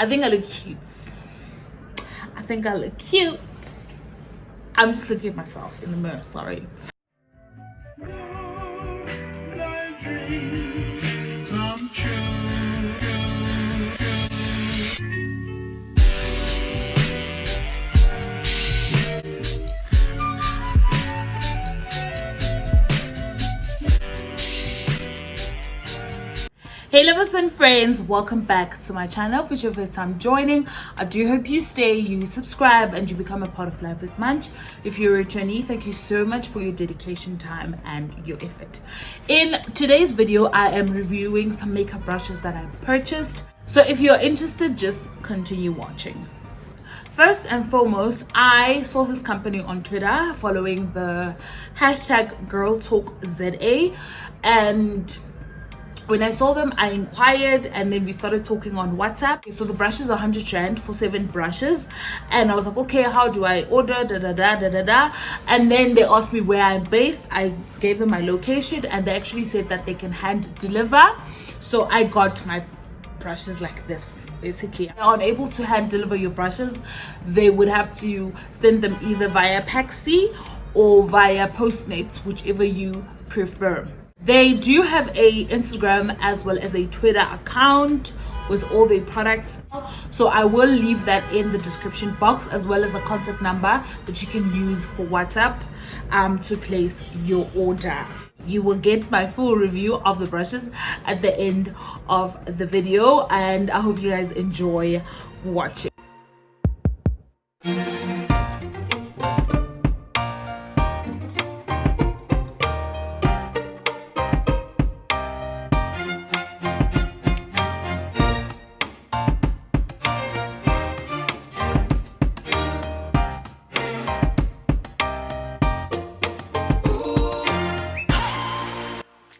I think I look cute. I think I look cute. I'm just looking at myself in the mirror, sorry. Hey lovers and friends, welcome back to my channel. If it's your first time joining, I do hope you stay, you subscribe, and you become a part of Life with Munch. If you're a returnee, thank you so much for your dedication, time, and your effort. In today's video, I am reviewing some makeup brushes that I purchased. So if you're interested, just continue watching. First and foremost, I saw this company on Twitter following the hashtag #GirlTalkZA, and when I saw them, I inquired, and then we started talking on WhatsApp. So the brush is 100 Rand for 7 brushes. And I was like, okay, how do I order? And then they asked me where I'm based. I gave them my location, and they actually said that they can hand deliver. So I got my brushes like this, basically. If you're unable to hand deliver your brushes, they would have to send them either via Paxi or via Postmates, whichever you prefer. They do have a Instagram as well as a Twitter account with all their products, so I will leave that in the description box, as well as the contact number that you can use for WhatsApp to place your order. You will get my full review of the brushes at the end of the video, and I hope you guys enjoy watching.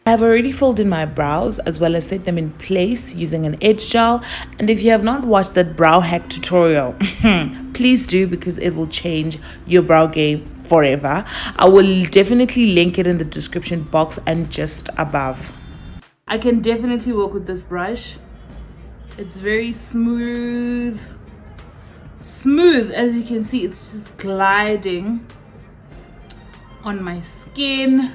I've already filled in my brows as well as set them in place using an edge gel, and if you have not watched that brow hack tutorial, please do, because it will change your brow game forever. I will definitely link it in the description box and just above. I can definitely work with this brush. It's very smooth, as you can see. It's just gliding on my skin.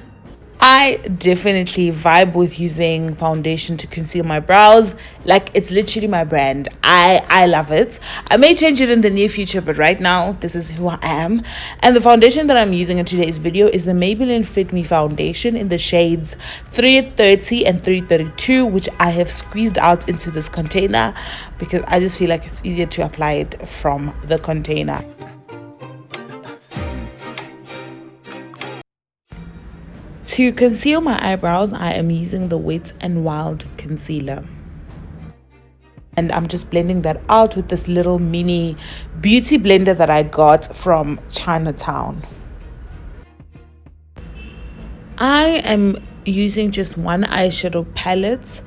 I definitely vibe with using foundation to conceal my brows. Like, it's literally my brand. I love it. I may change it in the near future, but right now this is who I am. And the foundation that I'm using in today's video is the Maybeline Fit Me foundation in the shades 330 and 332, which I have squeezed out into this container because I just feel like it's easier to apply it from the container. To conceal my eyebrows, I am using the Wet n Wild concealer. And I'm just blending that out with this little mini beauty blender that I got from Chinatown. I am using just one eyeshadow palette,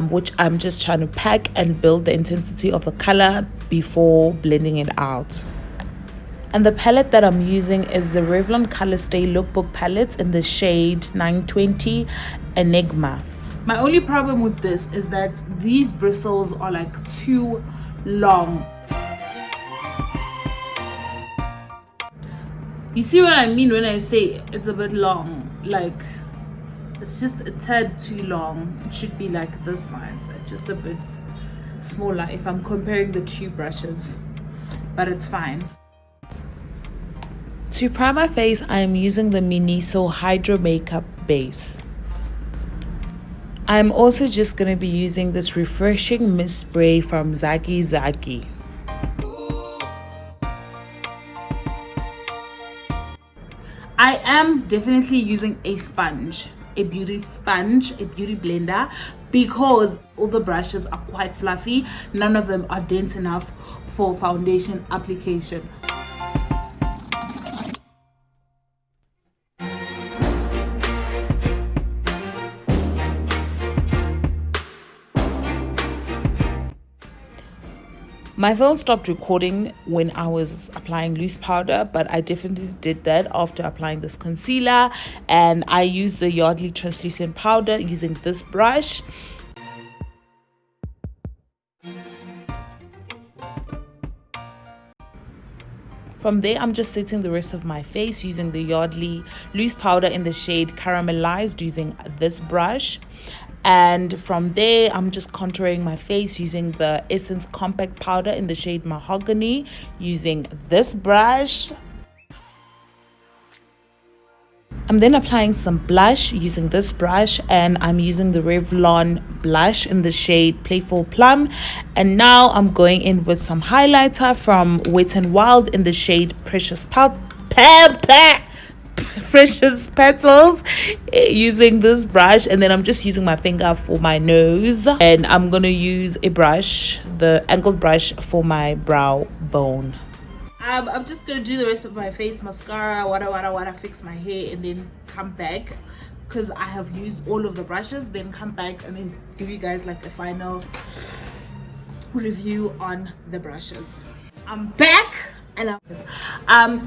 which I'm just trying to pack and build the intensity of the color before blending it out. And the palette that I'm using is the Revlon Colorstay Lookbook palette in the shade 920 Enigma. My only problem with this is that these bristles are like too long. You see what I mean when I say it's a bit long? Like, it's just a tad too long. It should be like this size, just a bit smaller if I'm comparing the two brushes, but it's fine. To prime my face, I am using the Miniso Hydro Makeup Base. I'm also just going to be using this refreshing mist spray from Zaaki. I am definitely using a sponge, a beauty blender, because all the brushes are quite fluffy. None of them are dense enough for foundation application. My phone stopped recording when I was applying loose powder, but I definitely did that after applying this concealer. And I used the Yardley translucent powder using this brush. From there, I'm just setting the rest of my face using the Yardley loose powder in the shade Caramelised using this brush. And from there, I'm just contouring my face using the Essence Compact Powder in the shade Mahogany using this brush. I'm then applying some blush using this brush, and I'm using the Revlon blush in the shade Playful Plum. And now I'm going in with some highlighter from Wet n Wild in the shade Precious Petals using this brush. And then I'm just using my finger for my nose, and I'm gonna use a brush, the angled brush, for my brow bone. I'm just gonna do the rest of my face, mascara, wada, fix my hair, and then come back because I have used all of the brushes. Then come back and then give you guys like a final review on the brushes. I'm back. I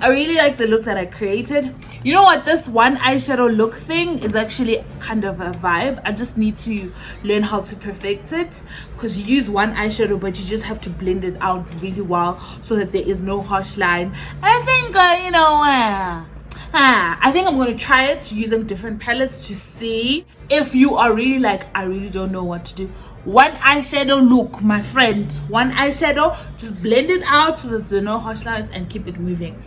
really like the look that I created. You know what, this one eyeshadow look thing is actually kind of a vibe. I just need to learn how to perfect it, because you use one eyeshadow but you just have to blend it out really well so that there is no harsh line. I think I think I'm going to try it using different palettes to see if you are really like, I really don't know what to do. One eyeshadow look, my friend. One eyeshadow, just blend it out so that there are no harsh lines and keep it moving.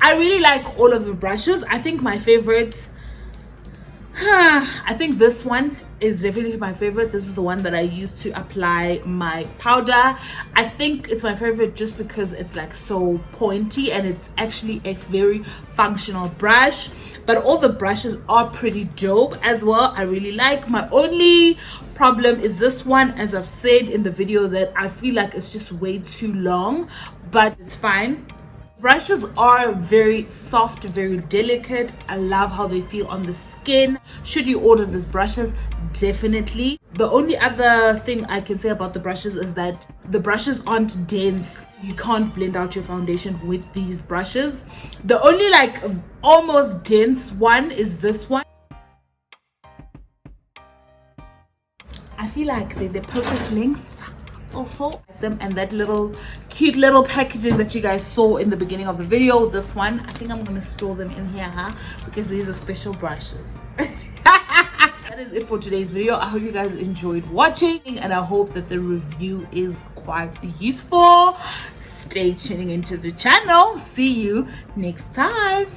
I really like all of the brushes. I think my favorite, I think this one is definitely my favorite. This is the one that I use to apply my powder. I think it's my favorite just because it's like so pointy and it's actually a very functional brush. But all the brushes are pretty dope as well. I really like. My only problem is this one, as I've said in the video, that I feel like it's just way too long, but it's fine. Brushes are very soft, very delicate. I love how they feel on the skin. Should you order these brushes? Definitely. The only other thing I can say about the brushes is that the brushes aren't dense. You can't blend out your foundation with these brushes. The only like almost dense one is this one. I feel like they're the perfect length also. Them and that little cute little packaging that you guys saw in the beginning of the video. This one, I think I'm gonna store them in here, because these are special brushes. That is it for today's video. I hope you guys enjoyed watching, and I hope that the review is quite useful. Stay tuning into the channel. See you next time.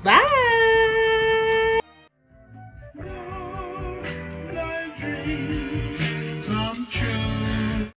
Bye.